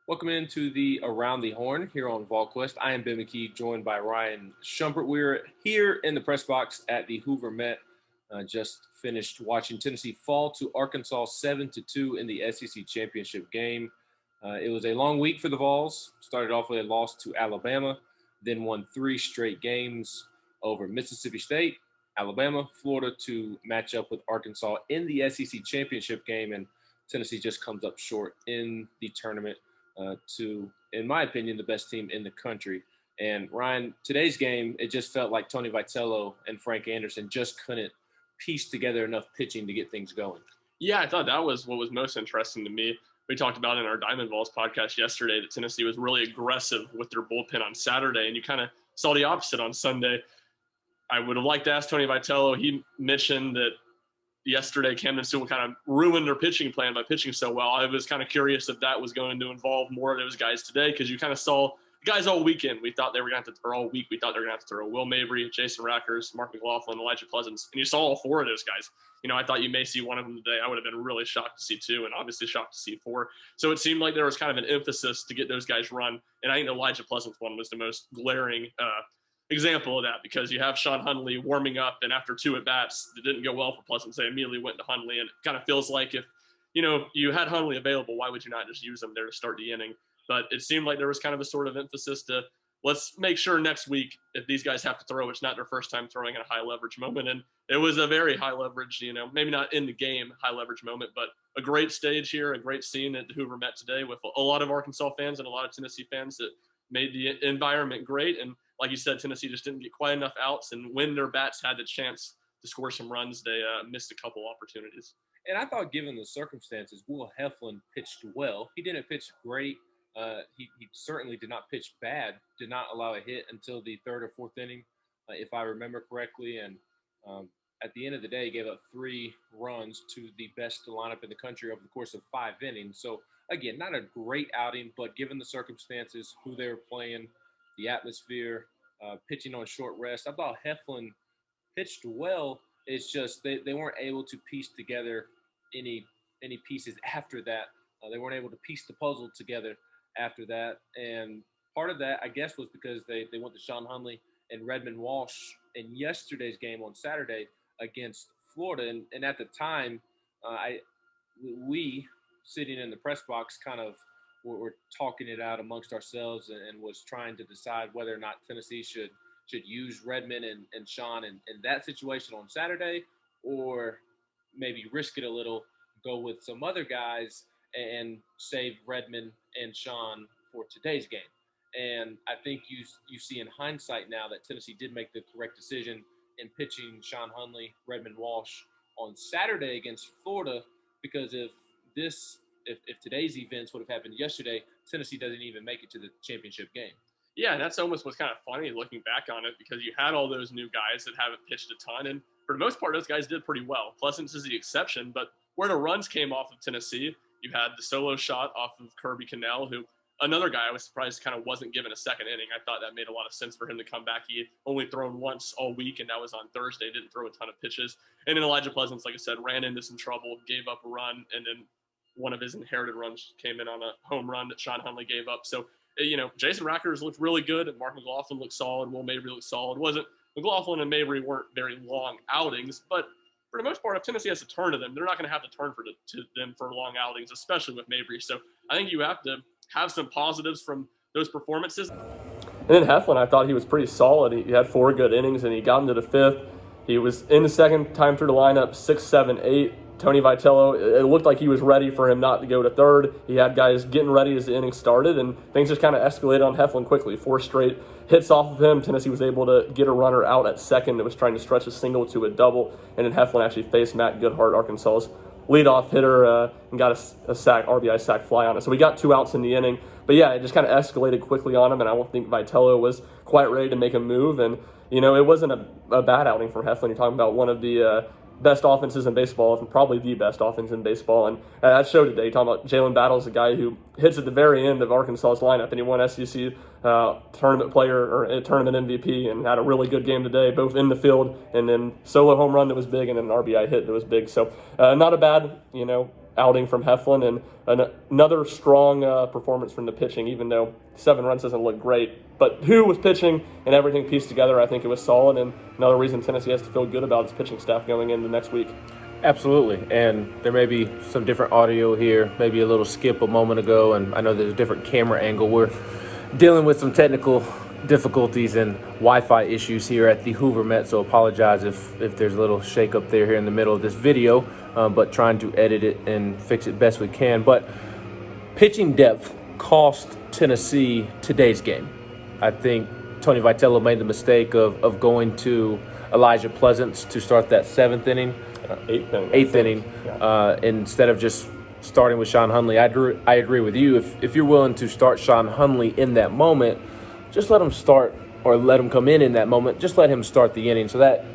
Welcome into the Around the Horn here on VolQuest. I am Ben McKee, joined by Ryan Shumpert. We're here in the press box at the Hoover Met. Just finished watching Tennessee fall to Arkansas 7-2 in the SEC championship game. It was a long week for the Vols. Started off with a loss to Alabama, then won 3 straight games over Mississippi State, Alabama, Florida to match up with Arkansas in the SEC championship game, and Tennessee just comes up short in the tournament to, in my opinion, the best team in the country. And Ryan, today's game, it just felt like Tony Vitello and Frank Anderson just couldn't piece together enough pitching to get things going. Yeah, I thought that was what was most interesting to me. We talked about in our Diamond Vols podcast yesterday that Tennessee was really aggressive with their bullpen on Saturday, and you kind of saw the opposite on Sunday. I would have liked to ask Tony Vitello. He mentioned that yesterday Camden Sewell kind of ruined their pitching plan by pitching so well. I was kind of curious if that was going to involve more of those guys today, because you kind of saw guys all weekend. We thought they were going to have to, or all week, we thought they were going to have to throw Will Mabry, Jason Rackers, Mark McLaughlin, Elijah Pleasance, and you saw all 4 of those guys. I thought you may see one of them today. I would have been really shocked to see 2, and obviously shocked to see 4. So it seemed like there was kind of an emphasis to get those guys run, and I think the Elijah Pleasance one was the most glaring example of that, because you have Sean Hunley warming up, and after 2 at-bats that didn't go well for Pleasance, they immediately went to Hunley, and it kind of feels like if, you had Hunley available, why would you not just use him there to start the inning? But it seemed like there was kind of a sort of emphasis to, let's make sure next week, if these guys have to throw, it's not their first time throwing in a high leverage moment. And it was a very high leverage, maybe not in the game high leverage moment, but a great stage here, a great scene at the Hoover Met today with a lot of Arkansas fans and a lot of Tennessee fans that made the environment great. And like you said, Tennessee just didn't get quite enough outs. And when their bats had the chance to score some runs, they missed a couple opportunities. And I thought, given the circumstances, Will Heflin pitched well. He didn't pitch great. He certainly did not pitch bad, did not allow a hit until the 3rd or 4th inning, if I remember correctly. And at the end of the day, he gave up 3 runs to the best lineup in the country over the course of 5 innings. So, again, not a great outing, but given the circumstances, who they were playing, the atmosphere, pitching on short rest, I thought Heflin pitched well. It's just they weren't able to piece together any pieces after that. They weren't able to piece the puzzle together after that. And part of that, I guess, was because they went to Sean Hunley and Redmond Walsh in yesterday's game on Saturday against Florida. And at the time, we sitting in the press box kind of were talking it out amongst ourselves and was trying to decide whether or not Tennessee should use Redmond and Sean in that situation on Saturday, or maybe risk it a little, go with some other guys and save Redmond and Sean for today's game. And I think you see in hindsight now that Tennessee did make the correct decision in pitching Sean Hunley, Redmond Walsh on Saturday against Florida, because if today's events would have happened yesterday, Tennessee doesn't even make it to the championship game. Yeah, that's almost what's kind of funny looking back on it, because you had all those new guys that haven't pitched a ton, and for the most part, those guys did pretty well. Pleasance is the exception, but where the runs came off of Tennessee, you had the solo shot off of Kirby Cannell, who another guy I was surprised kind of wasn't given a second inning. I thought that made a lot of sense for him to come back. He had only thrown once all week, and that was on Thursday. Didn't throw a ton of pitches. And then Elijah Pleasance, like I said, ran into some trouble, gave up a run, and then one of his inherited runs came in on a home run that Sean Hunley gave up. So, Jason Rackers looked really good, and Mark McLaughlin looked solid. Will Mabry looked solid. McLaughlin and Mabry weren't very long outings, but for the most part, if Tennessee has to turn to them, they're not going to have to turn to them for long outings, especially with Mabry. So I think you have to have some positives from those performances. And then Heflin, I thought he was pretty solid. He had 4 good innings, and he got into the 5th. He was in the second time through the lineup, 6, 7, 8. Tony Vitello, it looked like he was ready for him not to go to 3rd. He had guys getting ready as the inning started, and things just kind of escalated on Heflin quickly. 4 straight hits off of him. Tennessee was able to get a runner out at 2nd that was trying to stretch a single to a double, and then Heflin actually faced Matt Goodhart, Arkansas's leadoff hitter, and got a sack, RBI sack fly on it. So we got 2 outs in the inning. But yeah, it just kind of escalated quickly on him, and I don't think Vitello was quite ready to make a move. And, it wasn't a bad outing from Heflin. You're talking about one of the best offenses in baseball, and probably the best offense in baseball. And that showed today. You're talking about Jalen Battles, a guy who hits at the very end of Arkansas's lineup, and he won SEC tournament player or tournament MVP and had a really good game today, both in the field and then solo home run that was big and then an RBI hit that was big. So not a bad, outing from Heflin, and another strong performance from the pitching, even though 7 runs doesn't look great. But who was pitching and everything pieced together, I think it was solid, and another reason Tennessee has to feel good about its pitching staff going into next week. Absolutely, and there may be some different audio here, maybe a little skip a moment ago, and I know there's a different camera angle. We're dealing with some technical difficulties and Wi-Fi issues here at the Hoover Met, so apologize if there's a little shake up there here in the middle of this video, but trying to edit it and fix it best we can. But pitching depth cost Tennessee today's game. I think Tony Vitello made the mistake of going to Elijah Pleasance to start that 7th inning. Eighth inning, yeah. Instead of just starting with Sean Hunley. I agree with you. If you're willing to start Sean Hunley in that moment, just let him start, or let him come in that moment. Just let him start the inning. So that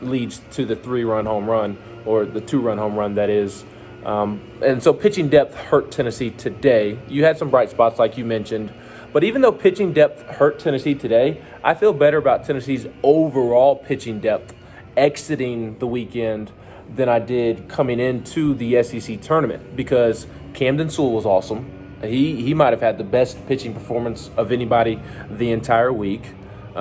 leads to the 3-run home run, or the 2-run home run, that is. And so pitching depth hurt Tennessee today. You had some bright spots like you mentioned. But even though pitching depth hurt Tennessee today, I feel better about Tennessee's overall pitching depth exiting the weekend than I did coming into the SEC tournament, because Camden Sewell was awesome. He might have had the best pitching performance of anybody the entire week.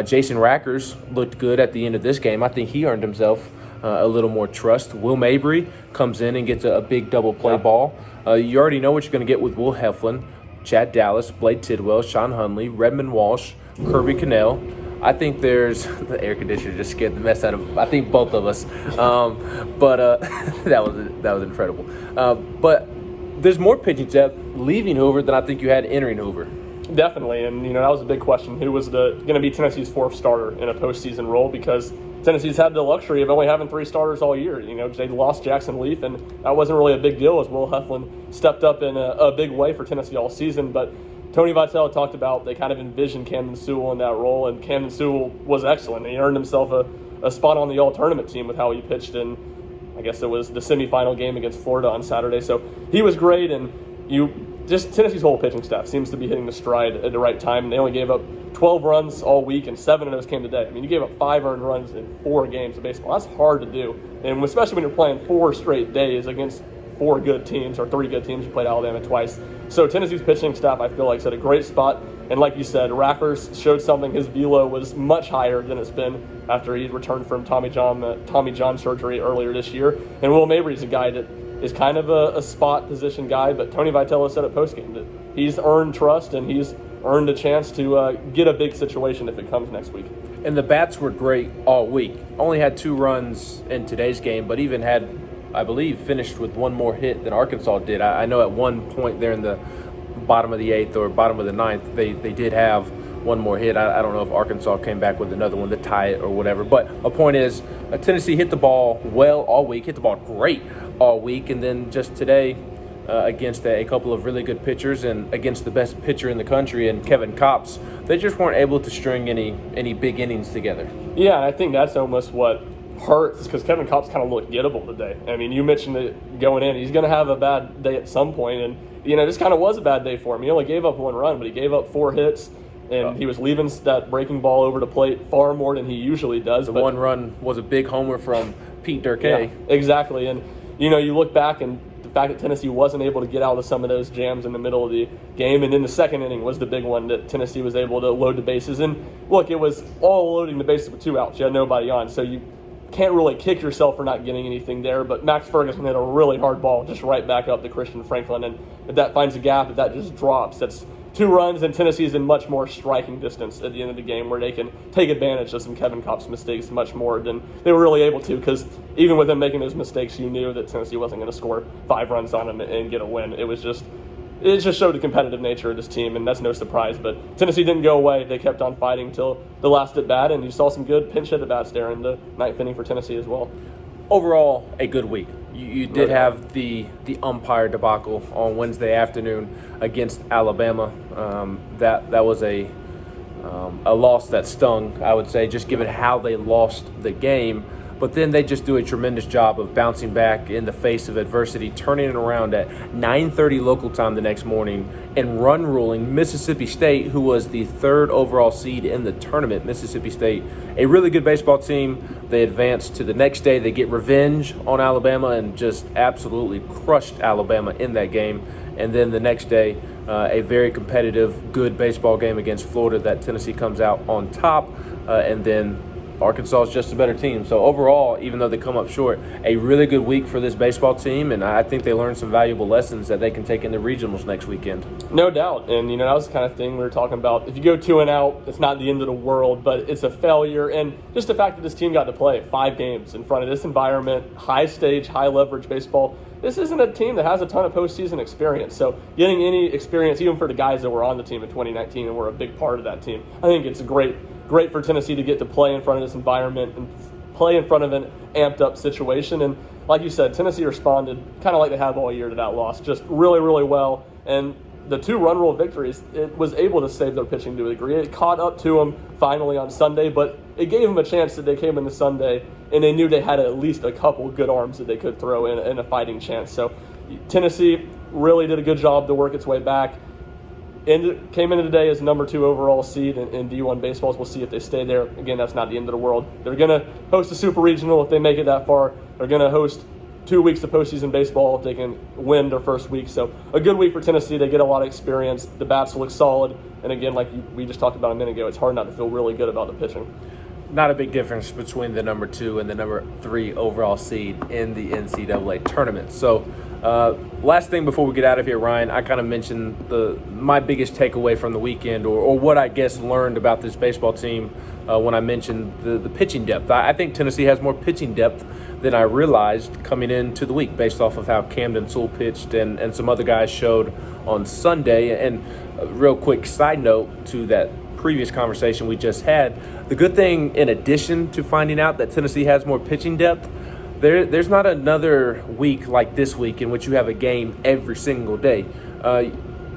Jason Rackers looked good at the end of this game. I think he earned himself a little more trust. Will Mabry comes in and gets a big double play ball. You already know what you're going to get with Will Heflin, Chad Dallas, Blade Tidwell, Sean Hunley, Redmond Walsh, Kirby Cannell. I think there's the air conditioner just scared the mess out of, I think, both of us. But that was incredible. But there's more pitching depth leaving Hoover than I think you had entering Hoover. Definitely, and that was a big question. Who was going to be Tennessee's 4th starter in a postseason role? Because Tennessee's had the luxury of only having 3 starters all year. They lost Jackson Leaf, and that wasn't really a big deal, as Will Heflin stepped up in a big way for Tennessee all season. But Tony Vitello talked about they kind of envisioned Camden Sewell in that role, and Camden Sewell was excellent. He earned himself a spot on the all-tournament team with how he pitched in, I guess it was the semifinal game against Florida on Saturday. So he was great, and Tennessee's whole pitching staff seems to be hitting the stride at the right time. They only gave up 12 runs all week, and 7 of those came today. You gave up 5 earned runs in 4 games of baseball. That's hard to do, and especially when you're playing 4 straight days against 4 good teams, or 3 good teams. You played Alabama twice. So Tennessee's pitching staff, I feel like, is at a great spot. And like you said, Rackers showed something. His velo was much higher than it's been after he returned from Tommy John surgery earlier this year. And Will Mabry's a guy that is kind of a spot position guy, but Tony Vitello said at postgame that he's earned trust and he's earned a chance to get a big situation if it comes next week. And the bats were great all week. Only had 2 runs in today's game, but even had, I believe, finished with 1 more hit than Arkansas did. I know at one point there in the bottom of the 8th or bottom of the 9th, they did have 1 more hit. I don't know if Arkansas came back with another one to tie it or whatever. But a point is, Tennessee hit the ball well all week, hit the ball great all week, and then just today against a couple of really good pitchers and against the best pitcher in the country and Kevin Kopps, they just weren't able to string any big innings together. Yeah, and I think that's almost what hurts, because Kevin Kopps kind of looked gettable today. You mentioned it going in. He's going to have a bad day at some point, and this kind of was a bad day for him. He only gave up 1 run, but he gave up 4 hits, and he was leaving that breaking ball over the plate far more than he usually does. The 1 run was a big homer from Pete Durkee. Yeah, exactly, and you look back, and the fact that Tennessee wasn't able to get out of some of those jams in the middle of the game, and then the 2nd inning was the big one that Tennessee was able to load the bases. And look, it was all loading the bases with 2 outs. You had nobody on, so you can't really kick yourself for not getting anything there, but Max Ferguson hit a really hard ball just right back up to Christian Franklin, and if that finds a gap, if that just drops, that's 2 runs, and Tennessee's in much more striking distance at the end of the game, where they can take advantage of some Kevin Kopps mistakes much more than they were really able to, because even with them making those mistakes, you knew that Tennessee wasn't going to score 5 runs on them and get a win. It just showed the competitive nature of this team, and that's no surprise. But Tennessee didn't go away. They kept on fighting till the last at bat, and you saw some good pinch hit at bats there in the 9th inning for Tennessee as well. Overall, a good week. You did have the umpire debacle on Wednesday afternoon against Alabama. That was a loss that stung, I would say, just given how they lost the game. But then they just do a tremendous job of bouncing back in the face of adversity, turning it around at 9:30 local time the next morning, and run ruling Mississippi State, who was the 3rd overall seed in the tournament. Mississippi State, a really good baseball team. They advance to the next day. They get revenge on Alabama and just absolutely crushed Alabama in that game. And then the next day, a very competitive, good baseball game against Florida that Tennessee comes out on top. And then Arkansas is just a better team. So overall, even though they come up short, a really good week for this baseball team, and I think they learned some valuable lessons that they can take in the regionals next weekend. No doubt. And, that was the kind of thing we were talking about. If you go 2-0, it's not the end of the world, but it's a failure. And just the fact that this team got to play 5 games in front of this environment, high stage, high leverage baseball, this isn't a team that has a ton of postseason experience. So getting any experience, even for the guys that were on the team in 2019 and were a big part of that team, I think it's great for Tennessee to get to play in front of this environment and play in front of an amped up situation. And like you said, Tennessee responded kind of like they have all year to that loss, just really, really well. And the 2 run rule victories, it was able to save their pitching to a degree. It caught up to them finally on Sunday, but it gave them a chance that they came into Sunday and they knew they had at least a couple good arms that they could throw in a fighting chance. So Tennessee really did a good job to work its way back. And came into today as number 2 overall seed in D1 baseballs. We'll see if they stay there. Again, that's not the end of the world. They're going to host a super regional if they make it that far. They're going to host 2 weeks of postseason baseball if they can win their first week. So a good week for Tennessee. They get a lot of experience. The bats look solid. And again, like we just talked about a minute ago, it's hard not to feel really good about the pitching. Not a big difference between the number 2 and the number 3 overall seed in the NCAA tournament. So last thing before we get out of here, Ryan, I kind of mentioned my biggest takeaway from the weekend or what I guess learned about this baseball team when I mentioned the pitching depth. I think Tennessee has more pitching depth than I realized coming into the week based off of how Camden Sewell pitched and some other guys showed on Sunday. And a real quick side note to that previous conversation we just had, the good thing in addition to finding out that Tennessee has more pitching depth, there's not another week like this week in which you have a game every single day.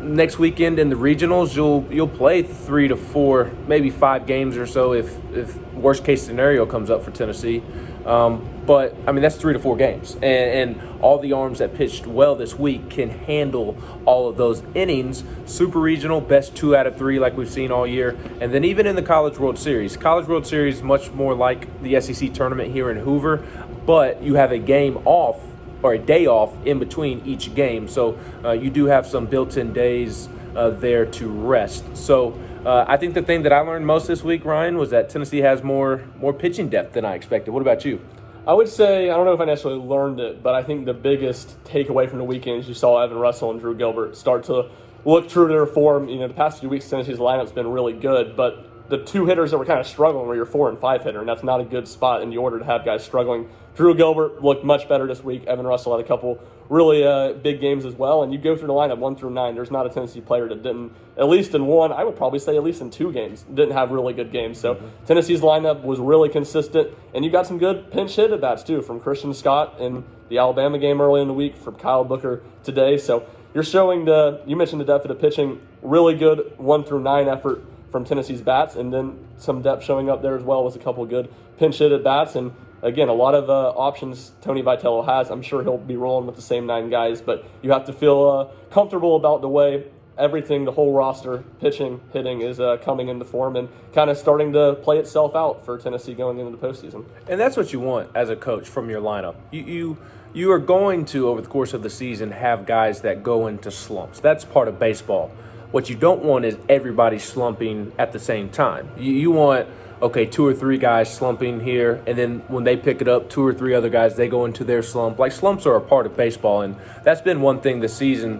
Next weekend in the regionals, you'll play 3 to 4, maybe 5 games or so if worst case scenario comes up for Tennessee. But I mean that's 3 to 4 games, and all the arms that pitched well this week can handle all of those innings. Super regional, best 2 out of 3 like we've seen all year, and then even in the College World Series. College World Series much more like the SEC tournament here in Hoover, but you have a game off or a day off in between each game, so you do have some built-in days there to rest. So I think the thing that I learned most this week, Ryan, was that Tennessee has more pitching depth than I expected. What about you? I would say, I don't know if I necessarily learned it, but I think the biggest takeaway from the weekend is you saw Evan Russell and Drew Gilbert start to look true to their form. The past few weeks, Tennessee's lineup's been really good, but the 2 hitters that were kind of struggling were your 4 and 5 hitter, and that's not a good spot in the order to have guys struggling. Drew Gilbert looked much better this week. Evan Russell had a couple really big games as well, and you go through the lineup 1 through 9, there's not a Tennessee player that didn't, at least in 1, I would probably say at least in 2 games, didn't have really good games. So Tennessee's lineup was really consistent, and you got some good pinch hit at-bats too from Christian Scott in the Alabama game early in the week, from Kyle Booker today. So you're showing you mentioned the depth of the pitching, really good 1 through 9 effort from Tennessee's bats, and then some depth showing up there as well with a couple good pinch hit at-bats. And again, a lot of options Tony Vitello has. I'm sure he'll be rolling with the same 9 guys, but you have to feel comfortable about the way everything, the whole roster, pitching, hitting, is coming into form and kind of starting to play itself out for Tennessee going into the postseason. And that's what you want as a coach from your lineup. You are going to, over the course of the season, have guys that go into slumps. That's part of baseball. What you don't want is everybody slumping at the same time. You want, okay, 2 or 3 guys slumping here, and then when they pick it up, 2 or 3 other guys, they go into their slump. Like, slumps are a part of baseball, and that's been one thing this season.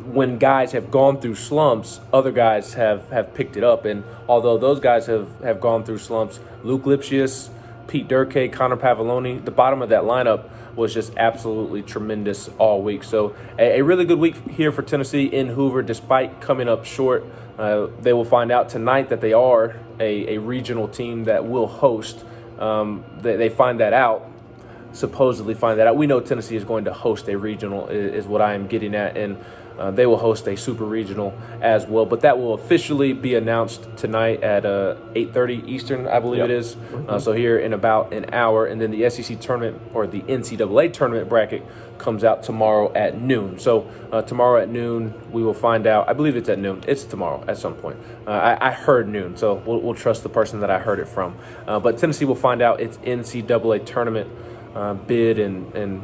When guys have gone through slumps, other guys have picked it up. And although those guys have gone through slumps, Luke Lipschius, Pete Durkay, Connor Pavoloni, the bottom of that lineup was just absolutely tremendous all week. So a really good week here for Tennessee in Hoover, despite coming up short. They will find out tonight that they are a regional team that will host. They find that out, supposedly find that out. We know Tennessee is going to host a regional is what I am getting at. And They will host a super regional as well, but that will officially be announced tonight at 8:30 Eastern, I believe it is. So here in about an hour, and then the SEC tournament or the NCAA tournament bracket comes out tomorrow at noon. So tomorrow at noon, we will find out. I believe it's at noon. It's tomorrow at some point. I heard noon, so we'll trust the person that I heard it from. But Tennessee will find out its NCAA tournament bid and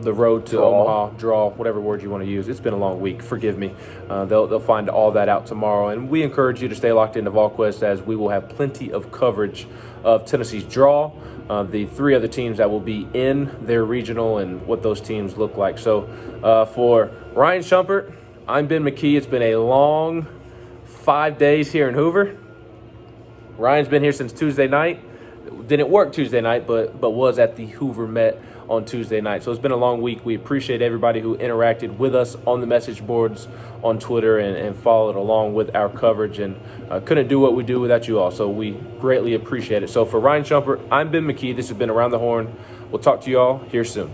the road to Omaha, draw, whatever word you want to use. It's been a long week. Forgive me. They'll find all that out tomorrow. And we encourage you to stay locked into VolQuest, as we will have plenty of coverage of Tennessee's draw, the 3 other teams that will be in their regional, and what those teams look like. So for Ryan Shumpert, I'm Ben McKee. It's been a long 5 days here in Hoover. Ryan's been here since Tuesday night. Didn't work Tuesday night, but was at the Hoover Met on Tuesday night. So it's been a long week. We appreciate everybody who interacted with us on the message boards on Twitter and followed along with our coverage, and couldn't do what we do without you all. So we greatly appreciate it. So for Ryan Shumpert, I'm Ben McKee. This has been Around the Horn. We'll talk to you all here soon.